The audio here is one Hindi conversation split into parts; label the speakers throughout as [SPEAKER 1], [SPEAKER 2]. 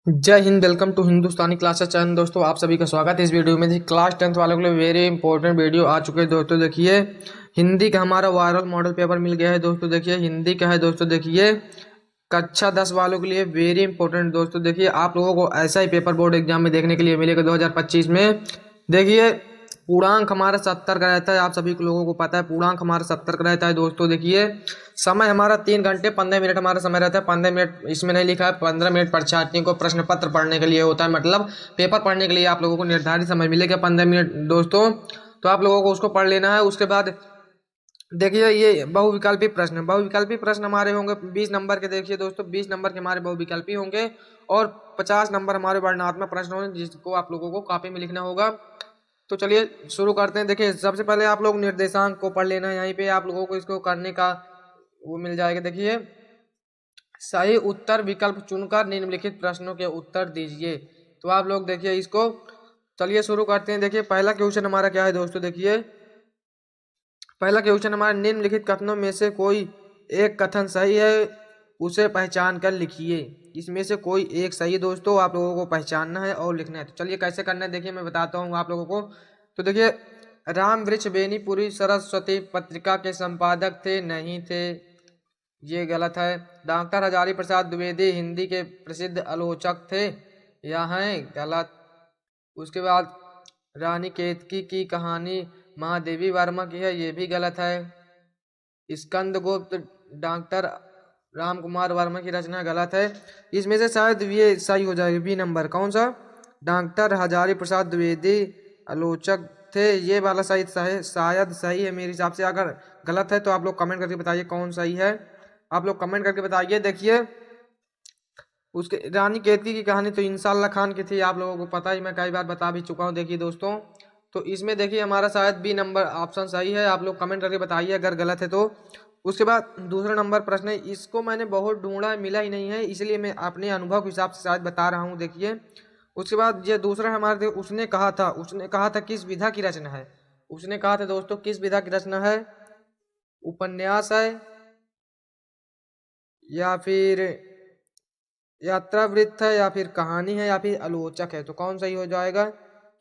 [SPEAKER 1] जय हिंद। Welcome to Hindustani classes channel. दोस्तों आप सभी का स्वागत है इस वीडियो में। क्लास 10th वालों के लिए वेरी इंपॉर्टेंट वीडियो आ चुके हैं दोस्तों। देखिए हिंदी का हमारा वायरल मॉडल पेपर मिल गया है दोस्तों। देखिए हिंदी का है दोस्तों। देखिए कक्षा 10 वालों के लिए वेरी इंपॉर्टेंट दोस्तों। देखिए आप लोगों को ऐसा ही पेपर बोर्ड एग्जाम में देखने के लिए मिलेगा 2025 में। देखिए पूर्णांक हमारा 70 का रहता है। आप सभी लोगों को पता है पूर्णांक हमारा 70 का रहता है दोस्तों। देखिए समय हमारा 3 घंटे 15 मिनट हमारा समय रहता है। 15 मिनट इसमें नहीं लिखा है, 15 मिनट परीक्षार्थियों को प्रश्न पत्र पढ़ने के लिए होता है। मतलब पेपर पढ़ने के लिए आप लोगों को निर्धारित समय मिलेगा 15 मिनट दोस्तों। तो आप लोगों को उसको पढ़ लेना है। उसके बाद देखिए ये बहुविकल्पी प्रश्न, बहुविकल्पी प्रश्न हमारे होंगे 20 नंबर के। देखिए दोस्तों 20 नंबर के हमारे बहुविकल्पी होंगे और 50 नंबर हमारे वर्णनात्मक प्रश्न होंगे जिसको आप लोगों को कॉपी में लिखना होगा। तो चलिए शुरू करते हैं। देखिए सबसे पहले आप लोग निर्देशांक को पढ़ लेना है। यहीं पे आप लोगों को इसको करने का वो मिल जाएगा। देखिए सही उत्तर विकल्प चुनकर निम्नलिखित प्रश्नों के उत्तर दीजिए। तो आप लोग देखिए इसको, चलिए शुरू करते हैं। देखिए पहला क्वेश्चन हमारा क्या है दोस्तों। देखिए पहला क्वेश्चन हमारा निम्नलिखित कथनों में से कोई एक कथन सही है, उसे पहचान कर लिखिए। इसमें से कोई एक सही है दोस्तों, आप लोगों को पहचानना है और लिखना है। तो चलिए कैसे करना है देखिए मैं बताता हूँ आप लोगों को। तो देखिए राम वृक्ष बेनीपुरी सरस्वती पत्रिका के संपादक थे, नहीं थे, ये गलत है। डॉक्टर हजारी प्रसाद द्विवेदी हिंदी के प्रसिद्ध आलोचक थे, यह है गलत। उसके बाद रानी केतकी की कहानी महादेवी वर्मा की है, ये भी गलत है। स्कंदगुप्त डॉक्टर राम कुमार वर्मा की रचना, गलत है। इसमें से शायद ये सही हो जाएगा बी नंबर। कौन सा? डॉक्टर हजारी प्रसाद द्विवेदी आलोचक थे, ये वाला शायद सही है मेरे हिसाब से। अगर गलत है तो आप लोग कमेंट करके बताइए कौन सही है। आप लोग कमेंट करके बताइए। देखिए उसके रानी केतकी की कहानी तो इंशाल्लाह खान की थी, आप लोगों को पता ही, मैं कई बार बता भी चुका हूँ। देखिए दोस्तों तो इसमें देखिए हमारा शायद बी नंबर ऑप्शन सही है। आप लोग कमेंट करके बताइए अगर गलत है तो। उसके बाद दूसरा नंबर प्रश्न है, इसको मैंने बहुत ढूंढा मिला ही नहीं है, इसलिए मैं अपने अनुभव के हिसाब से शायद बता रहा हूँ। देखिए उसके बाद ये दूसरा हमारे, उसने कहा था किस विधा की रचना है। उसने कहा था दोस्तों किस विधा की रचना है। उपन्यास है या फिर यात्रावृत्त है या फिर कहानी है या फिर आलोचक है। तो कौन सही हो जाएगा?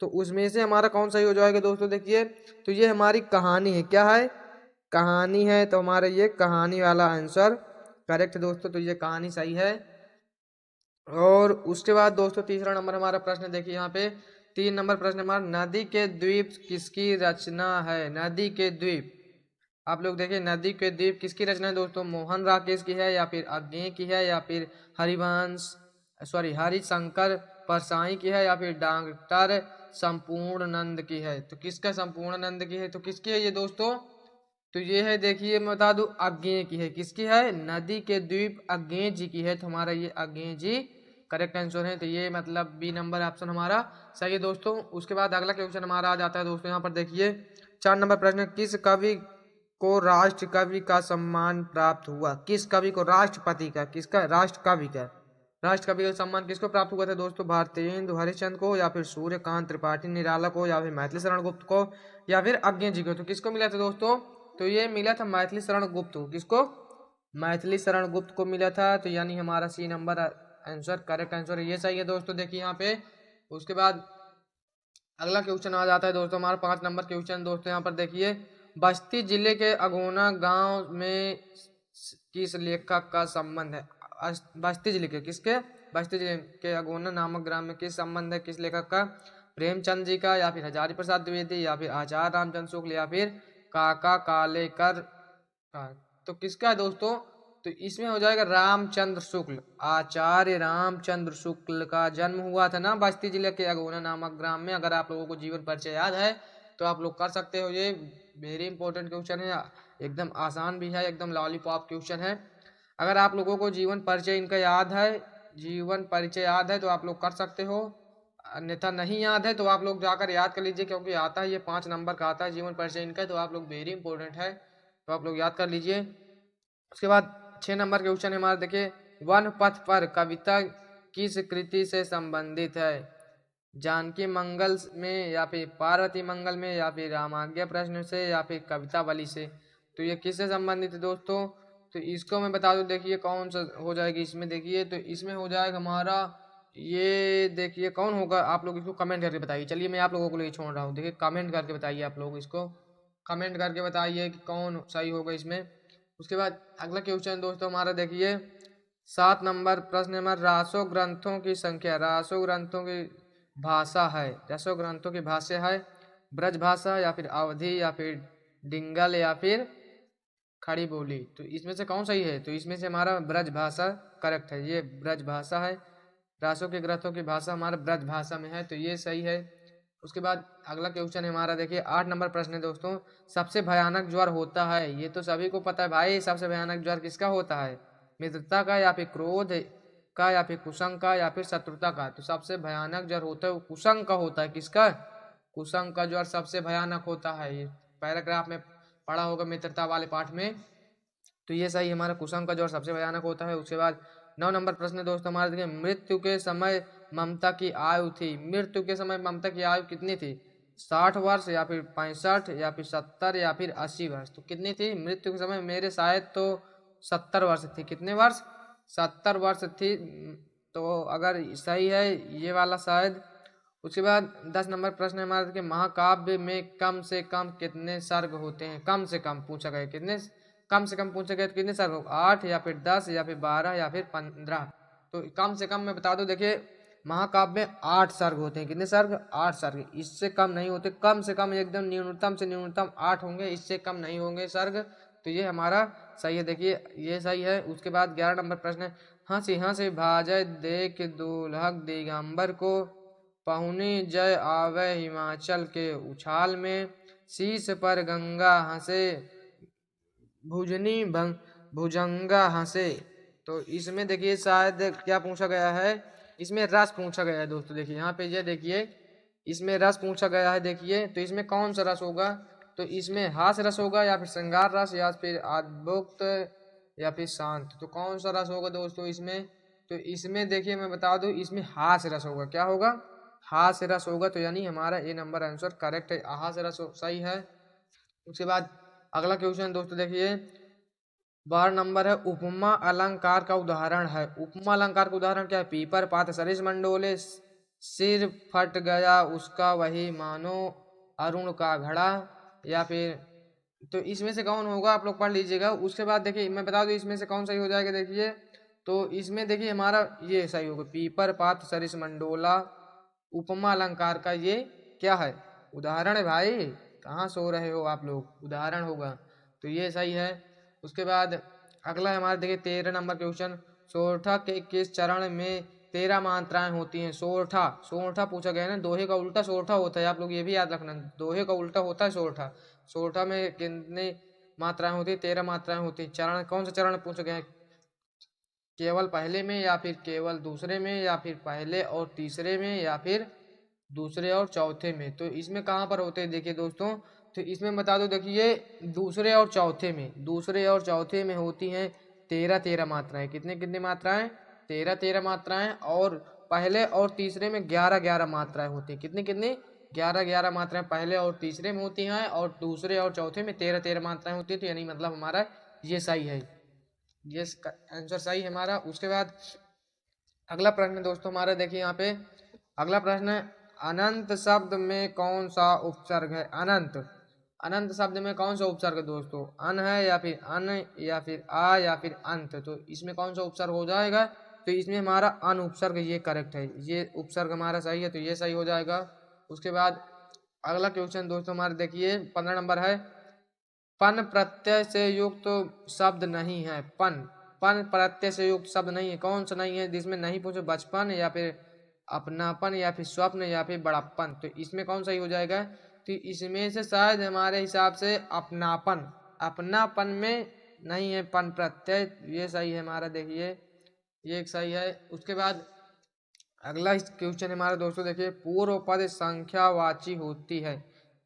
[SPEAKER 1] तो उसमें से हमारा कौन सही हो जाएगा दोस्तों। देखिए तो ये हमारी कहानी है। क्या है? कहानी है। तो हमारा ये कहानी वाला आंसर करेक्ट है दोस्तों। तो ये कहानी सही है। और उसके बाद दोस्तों तीसरा नंबर हमारा प्रश्न देखिए यहाँ पे 3 नंबर प्रश्न हमारा, नदी के द्वीप किसकी रचना है। नदी के द्वीप, आप लोग देखिए नदी के द्वीप किसकी रचना है दोस्तों। मोहन राकेश की है या फिर अज्ञे की है या फिर हरिशंकर परसाई की है या फिर डॉक्टर संपूर्णानंद की है। तो किसका संपूर्णानंद की है? तो किसकी है ये दोस्तों? तो ये है देखिए मैं बता दूं अज्ञे की है। किसकी है? नदी के द्वीप अज्ञे जी की है। तो हमारा ये अज्ञे जी करेक्ट आंसर है। तो ये मतलब बी नंबर ऑप्शन हमारा सही है दोस्तों। उसके बाद अगला क्वेश्चन हमारा आ जाता है दोस्तों यहाँ पर देखिए 4 नंबर प्रश्न, किस कवि को राष्ट्र कवि का सम्मान प्राप्त हुआ। किस कवि को? राष्ट्रपति का, किसका? राष्ट्र कवि का। राष्ट्र कवि का सम्मान किसको प्राप्त हुआ था दोस्तों? भारतेंदु हरिश्चंद्र को या फिर सूर्यकांत त्रिपाठी निराला को या फिर मैथिली शरण गुप्त को या फिर अज्ञे जी को। तो किसको मिला था दोस्तों? तो ये मिला था मैथिली शरण गुप्त को। किसको? मैथिली शरण गुप्त को मिला था। तो यानी हमारा C number answer correct answer है, ये सही है दोस्तों। देखिए यहाँ पे उसके बाद अगला क्वेश्चन आ जाता है दोस्तों हमारा 5 नंबर क्वेश्चन दोस्तों। यहाँ पर देखिए बस्ती जिले के अगोना गांव में किस लेखक का संबंध है। बस्ती जिले के किसके? बस्ती जिले के अगोना नामक ग्राम में किस संबंध है, किस लेखक का? प्रेमचंद जी का या फिर हजारी प्रसाद द्विवेदी या फिर आचार्य रामचंद्र शुक्ल या फिर काका कालेकर का। तो किसका है दोस्तों? तो इसमें हो जाएगा रामचंद्र शुक्ल। आचार्य रामचंद्र शुक्ल का जन्म हुआ था ना बस्ती जिले के अगोना नामक ग्राम में। अगर आप लोगों को जीवन परिचय याद है तो आप लोग कर सकते हो। ये वेरी इंपॉर्टेंट क्वेश्चन है, एकदम आसान भी है, एकदम लॉलीपॉप क्वेश्चन है। अगर आप लोगों को जीवन परिचय इनका याद है, जीवन परिचय याद है तो आप लोग कर सकते हो, अन्यथा नहीं याद है तो आप लोग जाकर याद कर लीजिए क्योंकि आता है ये 5 नंबर का आता है जीवन परिचय इनका। तो आप लोग वेरी इंपॉर्टेंट है तो आप लोग याद कर लीजिए। उसके बाद 6 नंबर के क्वेश्चन है हमारा देखिए, वन पथ पर कविता किस कृति से संबंधित है। जानकी मंगल में या फिर पार्वती मंगल में या फिर रामाज्ञा प्रश्न से या फिर कवितावली से। तो ये किससे संबंधित है दोस्तों? तो इसको मैं बता दूं देखिए कौन सा हो जाएगी इसमें। देखिए तो इसमें हो जाएगा हमारा ये देखिए कौन होगा, आप लोग इसको कमेंट करके बताइए। चलिए मैं आप लोगों को लिए छोड़ रहा हूँ, देखिए कमेंट करके बताइए, आप लोग इसको कमेंट करके बताइए कि कौन सही होगा इसमें। उसके बाद अगला क्वेश्चन दोस्तों हमारा देखिए 7 नंबर प्रश्न हमारा, रासो ग्रंथों की संख्या, रासो ग्रंथों की भाषा है, रासो ग्रंथों की भाषा है ब्रज भाषा या फिर अवधी या फिर डिंगल या फिर खड़ी बोली। तो इसमें से कौन सही है? तो इसमें से हमारा ब्रज भाषा करेक्ट है, ये ब्रज भाषा है। रासों के ग्रंथों की भाषा हमारा ब्रज भाषा में है, तो ये सही है। उसके बाद अगला क्वेश्चन है हमारा देखिए 8 नंबर प्रश्न है दोस्तों, सबसे भयानक ज्वर होता है, ये तो सभी को पता है भाई, सबसे भयानक ज्वर किसका होता है? मित्रता का या फिर क्रोध का या फिर कुसंग का या फिर शत्रुता का? तो सबसे भयानक ज्वर होता है वो कुसंग का होता है। किसका? कुसंग का ज्वर सबसे भयानक होता है, ये पैराग्राफ में पढ़ा होगा मित्रता वाले पाठ में। तो ये सही हमारा कुसंग का ज्वर सबसे भयानक होता है। उसके बाद 9 नंबर प्रश्न दोस्तों हमारे देखिए, मृत्यु के समय ममता की आयु थी, मृत्यु के समय ममता की आयु कितनी थी? 60 वर्ष या फिर 65 या फिर 70 या फिर 80 वर्ष? तो कितनी थी मृत्यु के समय? मेरे शायद तो 70 वर्ष थी। कितने वर्ष? 70 वर्ष थी। तो अगर सही है ये वाला शायद। उसके बाद 10 नंबर प्रश्न है हमारा देखिए, महाकाव्य में कम से कम कितने सर्ग होते हैं? कम से कम पूछा गया, कितने कम से कम पूछा गया तो कितने सर्ग? 8 या फिर 10 या फिर 12 या फिर 15? तो कम से कम मैं बता दूं देखिए, महाकाव्य में 8 सर्ग होते हैं। कितने सर्ग? 8 सर्ग, इससे कम नहीं होते। कम से कम एकदम न्यूनतम से न्यूनतम 8 होंगे, इससे कम नहीं होंगे सर्ग। तो ये हमारा सही है, देखिए ये सही है। उसके बाद 11 नंबर प्रश्न है, हंसी हंसी भाजय देख दुल्हक दिगंबर को, पहुनी जय आवे हिमाचल के उछाल में, शीश पर गंगा हंसे भुजनी भुजंगा हंसे। तो इसमें देखिए शायद क्या पूछा गया है, इसमें रस पूछा गया है दोस्तों। देखिए यहाँ पे ये देखिए इसमें रस पूछा गया है, देखिए तो इसमें कौन सा रस होगा? तो इसमें हास्य रस होगा या फिर श्रृंगार रस या फिर अद्भुत या फिर शांत? तो कौन सा रस होगा दोस्तों इसमें? तो इसमें देखिए मैं बता दूं, इसमें हास्य रस होगा। क्या होगा? हास्य रस होगा। तो यानी हमारा ए नंबर आंसर करेक्ट है, हास्य रस सही है। उसके बाद अगला क्वेश्चन दोस्तों देखिए 12 नंबर है, उपमा अलंकार का उदाहरण है। उपमा अलंकार का उदाहरण क्या है? पीपर पात सरिस मंडोले, सिर फट गया उसका वही मानो अरुण का घड़ा, या फिर? तो इसमें से कौन होगा आप लोग पढ़ लीजिएगा। उसके बाद देखिए मैं बता दूं इसमें से कौन सही हो जाएगा। देखिए तो इसमें देखिए हमारा ये सही होगा, पीपर पात सरिस मंडोला उपमा अलंकार का ये क्या है? उदाहरण है भाई, कहाँ सो रहे हो आप लोग, उदाहरण होगा। तो ये सही है। उसके बाद अगला है हमारा देखिए 13 नंबर क्वेश्चन, सोरठा के किस चरण में 13 मात्राएं होती हैं? सोरठा, सोरठा पूछा गया है ना, दोहे का उल्टा सोरठा होता है, आप लोग ये भी याद रखना, दोहे का उल्टा होता है सोरठा। सोरठा में कितनी मात्राएं होती है? 13 मात्राएं होती हैं। चरण कौन सा चरण पूछा गया है? केवल पहले में या फिर केवल दूसरे में या फिर पहले और तीसरे में या फिर दूसरे और चौथे में? तो इसमें कहाँ पर होते हैं देखिए दोस्तों, तो इसमें बता दो देखिए दूसरे और चौथे में, दूसरे और चौथे में होती हैं 13 मात्राएं। कितने कितनी मात्राएं? 13 मात्राएं। और पहले और तीसरे में 11 मात्राएं होती हैं। कितनी कितनी? 11 मात्राएं पहले और तीसरे में होती हैं, और दूसरे और चौथे में 13 मात्राएं होती है। तो यानी मतलब हमारा ये सही है, ये आंसर सही है हमारा। उसके बाद अगला प्रश्न दोस्तों हमारा देखिए यहाँ पे अगला प्रश्न है, अनंत शब्द में कौन सा उपसर्ग है? अनंत, अनंत शब्द में कौन सा उपसर्ग है दोस्तों? अन है या फिर अन या फिर आ या फिर अंत? तो इसमें कौन सा उपसर्ग हो जाएगा? तो इसमें हमारा अन उपसर्ग, ये करेक्ट है, ये उपसर्ग हमारा सही है, तो ये सही हो जाएगा। उसके बाद अगला क्वेश्चन दोस्तों हमारे देखिए 15 नंबर है, पन प्रत्यय से युक्त तो शब्द नहीं है। पन, पन प्रत्यय से युक्त शब्द नहीं है, कौन सा नहीं है जिसमें नहीं पूछे? बचपन या फिर अपनापन या फिर स्वप्न या फिर बड़प्पन? तो इसमें कौन सही हो जाएगा? तो इसमें से शायद हमारे हिसाब से अपनापन, अपनापन में नहीं है पन प्रत्यय, ये सही है हमारा, देखिए ये एक सही है। उसके बाद अगला क्वेश्चन हमारा दोस्तों देखिए, पूर्व पद संख्यावाची होती है।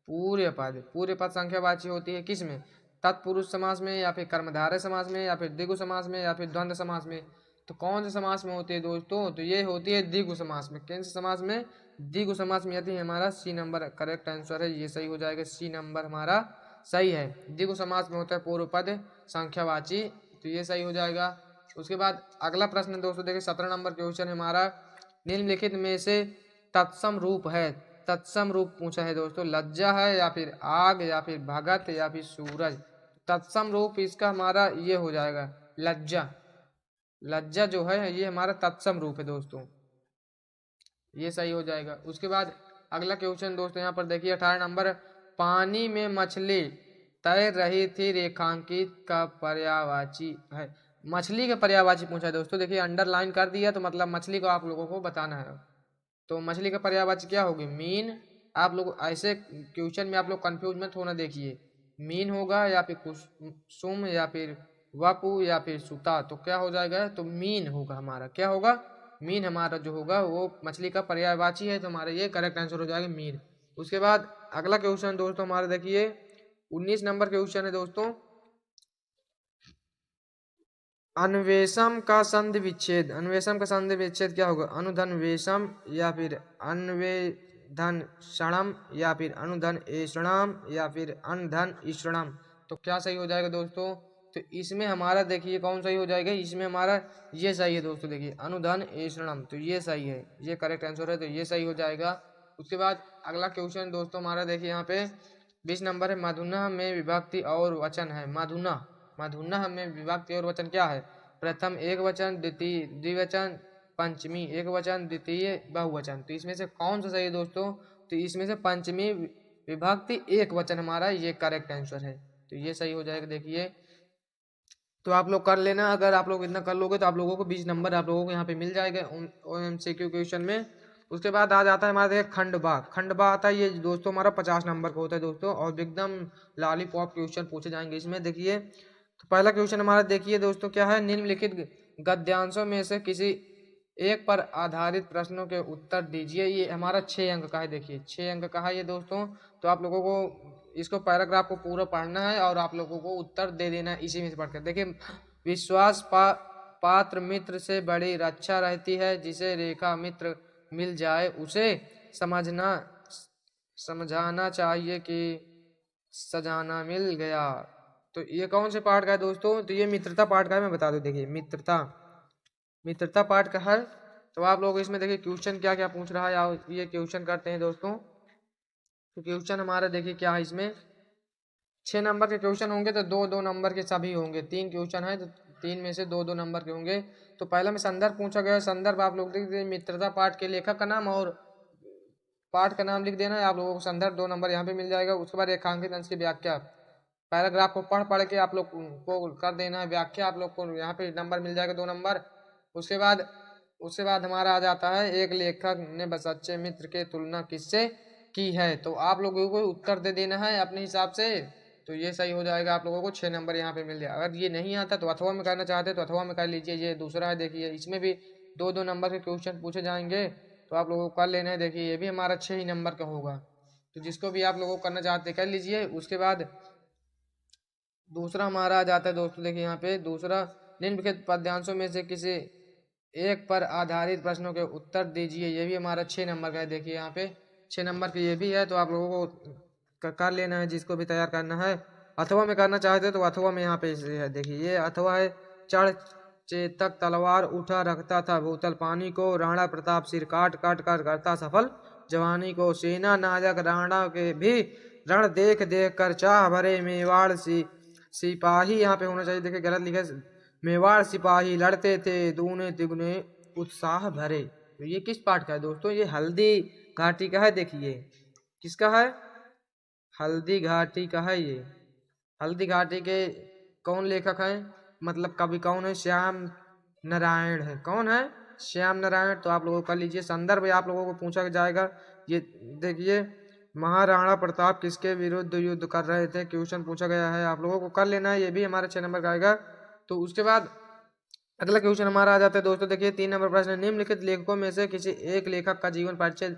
[SPEAKER 1] पूर्व पद, पूर्व पद संख्यावाची होती है किस में? तत्पुरुष समास में या फिर कर्मधारय समास में या फिर द्विगु समास में या फिर द्वंद्व समास में? तो कौन से समास में होती है दोस्तों? तो ये होती है द्विगु समास में। किन से समास में? द्विगु समास में आती है। हमारा सी नंबर करेक्ट आंसर है, ये सही हो जाएगा, सी नंबर हमारा सही है। द्विगु समास में होता है पूर्व पद संख्यावाची, तो ये सही हो जाएगा। उसके बाद अगला प्रश्न दोस्तों देखिए 17 नंबर क्वेश्चन है हमारा, निम्नलिखित में से तत्सम रूप है। तत्सम रूप पूछा है दोस्तों, लज्जा है या फिर आग या फिर भगत या फिर सूरज। तत्सम रूप इसका हमारा ये हो जाएगा लज्जा। लज्जा जो है ये हमारा तत्सम रूप है दोस्तों, ये सही हो जाएगा। उसके बाद अगला क्वेश्चन दोस्तों यहाँ पर देखिए 18 नंबर, पानी में मछली तैर रही थी रेखांकित का पर्यायवाची है। मछली का पर्यायवाची पूछा है दोस्तों, देखिए अंडरलाइन कर दिया तो मतलब मछली को आप लोगों को बताना है। तो मछली का पर्यायवाची क्या होगी? मीन। आप लोग ऐसे क्वेश्चन में आप लोग कंफ्यूज मत होना, देखिए मीन होगा या फिर कुसुम या फिर वपु या फिर सुता, तो क्या हो जाएगा? तो मीन होगा हमारा, क्या होगा? मीन हमारा जो होगा वो मछली का पर्यायवाची है, तो हमारा ये करेक्ट आंसर हो जाएगा मीन। उसके बाद अगला क्वेश्चन दोस्तों हमारा देखिए 19 नंबर क्वेश्चन है दोस्तों, अन्वेषम का संधि विच्छेद। अन्वेषम का संधि विच्छेद क्या होगा? अनुधन वेशम या फिर अन्वेधन क्षणम या फिर अनुधन एषणम या फिर अनधन ईषणम। तो क्या सही हो जाएगा दोस्तों? तो इसमें हमारा देखिए कौन सही हो जाएगा? इसमें हमारा ये सही है दोस्तों, देखिए अनुधन एषणम, तो ये सही है, ये करेक्ट आंसर है, तो ये सही हो जाएगा। उसके बाद अगला क्वेश्चन दोस्तों हमारा देखिए यहाँ पे 20 नंबर है, मधुना में विभक्ति और वचन है। मधुना, मधुना में विभक्ति और वचन क्या है? प्रथम एक वचन, द्वितीय द्विवचन, पंचमी एक वचन, द्वितीय बहुवचन। तो इसमें से कौन सा सही है दोस्तों? तो इसमें से पंचमी विभक्ति एक वचन हमारा ये करेक्ट आंसर है, तो ये सही हो जाएगा। देखिए तो आप लोग कर लेना, अगर आप लोग इतना कर लोगे तो आप लोगों को 20 नंबर आप लोगों को यहाँ पे मिल जाएगा MCQ क्वेश्चन में। उसके बाद आ जाता है हमारा देखिए खंडबा। खंडबा आता है ये दोस्तों हमारा 50 नंबर का होता है दोस्तों, और एकदम लॉलीपॉप क्वेश्चन पूछे जाएंगे इसमें। देखिए तो पहला क्वेश्चन हमारा देखिए दोस्तों क्या है, निम्नलिखित गद्यांशों में से किसी एक पर आधारित प्रश्नों के उत्तर दीजिए। ये हमारा 6 अंक का है, देखिए 6 अंक का है ये दोस्तों। तो आप लोगों को इसको पैराग्राफ को पूरा पढ़ना है और आप लोगों को उत्तर दे देना है इसी में से पढ़कर। देखिए विश्वास पात्र मित्र से बड़ी रक्षा रहती है, जिसे रेखा मित्र मिल जाए उसे समझाना चाहिए कि सजाना मिल गया। तो ये कौन से पाठ का है दोस्तों? तो ये मित्रता पाठ का है, मैं बता दूं, देखिए मित्रता पाठ का है। तो आप लोग इसमें देखिए क्वेश्चन क्या क्या पूछ रहा है, ये क्वेश्चन करते हैं दोस्तों। तो क्वेश्चन हमारा देखिए क्या है, इसमें 6 नंबर के क्वेश्चन होंगे तो 2-2 नंबर के सभी होंगे। 3 क्वेश्चन है तो 3 में से 2-2 नंबर के होंगे। तो पहला में संदर्भ पूछा गया, संदर्भ आप लोग लिख दीजिए मित्रता पाठ के लेखक का नाम और पाठ का नाम लिख देना है, आप लोगों को संदर्भ 2 नंबर यहाँ पे मिल जाएगा। उसके बाद रेखांकित अंश की व्याख्या, पैराग्राफ को पढ़ के आप लोग को कर देना है व्याख्या, आप लोग को यहाँ पे नंबर मिल जाएगा 2 नंबर। उसके बाद हमारा आ जाता है एक लेखक ने सच्चे मित्र के तुलना किससे की है। तो आप लोगों को उत्तर दे देना है अपने हिसाब से, तो ये सही हो जाएगा। आप लोगों को 6 नंबर यहाँ पे मिल जाएगा। अगर ये नहीं आता तो अथवा में करना चाहते तो अथवा में कर लीजिए। ये दूसरा है, देखिए इसमें भी 2-2 नंबर के क्वेश्चन पूछे जाएंगे, तो आप लोगों को कर लेना है। देखिए ये भी हमारा 6 ही नंबर का होगा, तो जिसको भी आप लोगों को करना चाहते कर लीजिए। उसके बाद दूसरा हमारा आ जाता है दोस्तों, देखिए यहाँ पे दूसरा, निम्नलिखित पद्यांशों में से किसी एक पर आधारित प्रश्नों के उत्तर दीजिए। ये भी हमारा 6 नंबर का है, देखिए यहाँ पे 6 नंबर की ये भी है। तो आप लोगों को कर लेना है जिसको भी तैयार करना है। अथवा में करना चाहते तो अथवा में यहाँ पे है, देखिए ये अथवा है। चढ़ चेतक तलवार उठा रखता था भूतल पानी को, राणा प्रताप सिर काट काट कर करता सफल जवानी को, सेना नायक राणा के भी रण देख देख कर चाह भरे मेवाड़ सिपाही, यहाँ पे होना चाहिए, देखिए गलत लिखा, मेवाड़ सिपाही लड़ते थे दूने तिगुने उत्साह भरे। तो ये किस पाठ का है दोस्तों? ये हल्दी घाटी का है। देखिए किसका है? हल्दी घाटी का है। ये हल्दी घाटी के कौन लेखक है, मतलब कवि कौन है? श्याम नारायण है। कौन है? श्याम नारायण। तो आप लोगों को कर लीजिए। संदर्भ आप लोगों को पूछा जाएगा, ये देखिए महाराणा प्रताप किसके विरुद्ध युद्ध कर रहे थे, क्वेश्चन पूछा गया है, आप लोगों को कर लेना है। ये भी हमारा 6 नंबर का आएगा। तो उसके बाद अगला क्वेश्चन हमारा आ जाता है दोस्तों, देखिए 3 नंबर प्रश्न, निम्नलिखित लेखकों में से किसी एक लेखक का जीवन परिचय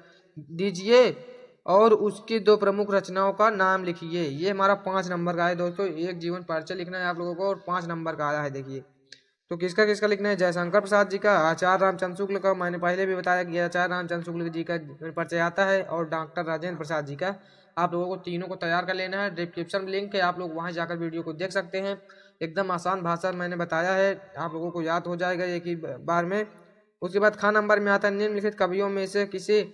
[SPEAKER 1] दीजिए और उसकी 2 प्रमुख रचनाओं का नाम लिखिए। ये हमारा 5 नंबर का है दोस्तों। एक जीवन परिचय लिखना है आप लोगों को और 5 नंबर का आया है। देखिए तो किसका किसका लिखना है? जयशंकर प्रसाद जी का, आचार्य रामचंद्र शुक्ल का, मैंने पहले भी बताया कि आचार्य रामचंद्र शुक्ल जी का परिचय आता है, और डॉक्टर राजेंद्र प्रसाद जी का। आप लोगों को तीनों को तैयार कर लेना है। डिस्क्रिप्शन लिंक है, आप लोग वहां जाकर वीडियो को देख सकते हैं। एकदम आसान भाषा मैंने बताया है, आप लोगों को याद हो जाएगा एक ही बार में। उसके बाद ख नंबर में आता है निम्नलिखित कवियों में से किसी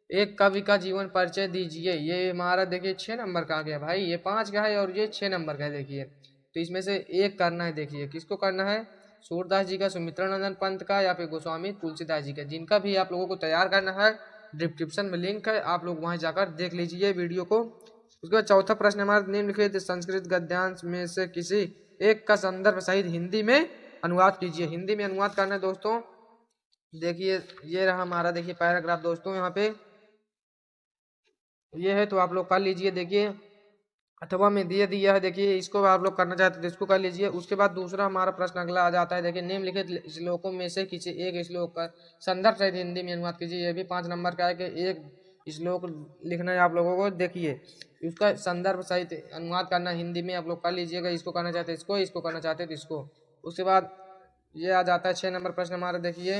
[SPEAKER 1] एक कवि का जीवन परिचय दीजिए। ये हमारा देखिए 6 नंबर का आ गया भाई, ये 5 का है और ये 6 नंबर का है। देखिए तो इसमें से एक करना है। देखिए किसको करना है, सूरदास जी का, सुमित्रानंदन पंत का, या फिर गोस्वामी तुलसीदास जी का। जिनका भी आप लोगों को तैयार करना है डिस्क्रिप्शन में लिंक है, आप लोग वहां जाकर देख लीजिए वीडियो को। उसके बाद चौथा प्रश्न हमारा निम्नलिखित संस्कृत गद्यांश में से किसी एक का संदर्भ सहित हिंदी में अनुवाद कीजिए। हिंदी में अनुवाद करना है दोस्तों। देखिए ये रहा हमारा, देखिए पैराग्राफ दोस्तों यहाँ पे ये है, तो आप लोग कर लीजिए। देखिए अथवा में दिया दिया है, देखिए इसको आप लोग करना चाहते तो इसको कर लीजिए। उसके बाद दूसरा हमारा प्रश्न अगला आ जाता है। देखिए निम्नलिखित श्लोकों में से किसी एक श्लोक का संदर्भ सहित हिंदी में अनुवाद कीजिए। ये भी 5 नंबर का है कि एक श्लोक लिखना है आप लोगों को। देखिए उसका संदर्भ सहित अनुवाद करना हिंदी में, आप लोग कर लीजिएगा। इसको करना चाहते इसको, इसको करना चाहते तो इसको। उसके बाद ये आ जाता है 6 नंबर प्रश्न हमारा। देखिए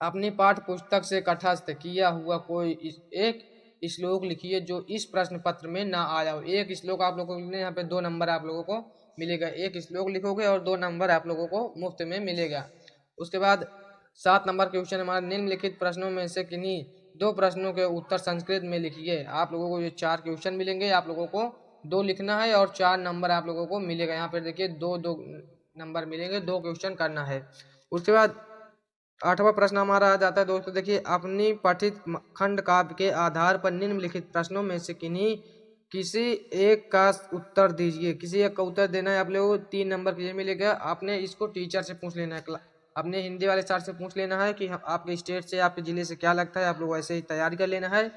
[SPEAKER 1] अपनी पाठ्य पुस्तक से कंठस्थ किया हुआ कोई एक श्लोक लिखिए जो इस प्रश्न पत्र में ना आया हो। एक श्लोक आप लोगों को लिखने, यहाँ पे 2 नंबर आप लोगों को मिलेगा। एक श्लोक लिखोगे और 2 नंबर आप लोगों को मुफ्त में मिलेगा। उसके बाद 7 नंबर क्वेश्चन हमारा, निम्नलिखित प्रश्नों में से किन्हीं 2 प्रश्नों के उत्तर संस्कृत में लिखिए। आप लोगों को ये 4 क्वेश्चन मिलेंगे, आप लोगों को 2 लिखना है और 4 नंबर आप लोगों को मिलेगा। यहाँ पर देखिए 2 नंबर मिलेंगे, 2 क्वेश्चन करना है। उसके बाद 8वां प्रश्न हमारा आ जाता है दोस्तों। देखिए अपनी पठित खंड काव्य के आधार पर निम्नलिखित प्रश्नों में से किन्हीं किसी एक का उत्तर दीजिए। किसी एक का उत्तर देना है आप लोगों को। 3 नंबर के लिए मिलेगा। आपने इसको टीचर से पूछ लेना है, अपने हिंदी वाले सर से पूछ लेना है कि आपके स्टेट से, आपके जिले से क्या लगता है, आप लोग ऐसे ही तैयारी कर लेना है।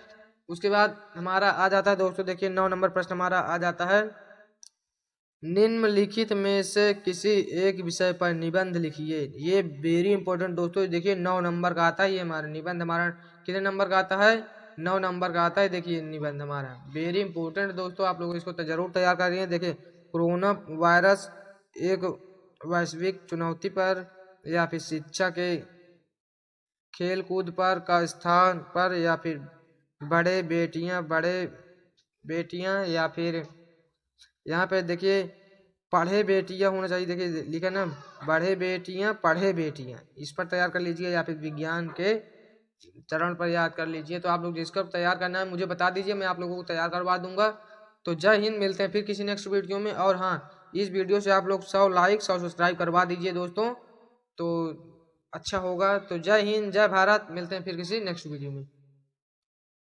[SPEAKER 1] उसके बाद हमारा आ जाता है दोस्तों, देखिए 9 नंबर प्रश्न हमारा आ जाता है, निम्नलिखित में से किसी एक विषय पर निबंध लिखिए। ये वेरी इंपॉर्टेंट दोस्तों। देखिए 9 नंबर का आता है ये हमारा निबंध। हमारा कितने नंबर का आता है, 9 नंबर का आता है। देखिए निबंध हमारा वेरी इंपॉर्टेंट दोस्तों, आप लोग इसको जरूर तैयार करिए। देखिए कोरोना वायरस एक वैश्विक चुनौती पर, या फिर शिक्षा के खेल कूद पर का स्थान पर, या फिर बड़े बेटियां, या फिर यहाँ पे देखिए पढ़े बेटियां होना चाहिए। देखिए लिखा ना, बढ़े बेटियां पढ़े बेटियां, इस पर तैयार कर लीजिए। या फिर विज्ञान के चरण पर याद कर लीजिए। तो आप लोग जिसका तैयार करना है मुझे बता दीजिए, मैं आप लोगों को तैयार करवा दूंगा। तो जय हिंद, मिलते हैं फिर किसी नेक्स्ट वीडियो में। और हाँ, इस वीडियो से आप लोग 100 लाइक 100 सब्सक्राइब करवा दीजिए दोस्तों, तो अच्छा होगा। तो जय हिंद, जय भारत, मिलते हैं फिर किसी नेक्स्ट वीडियो में।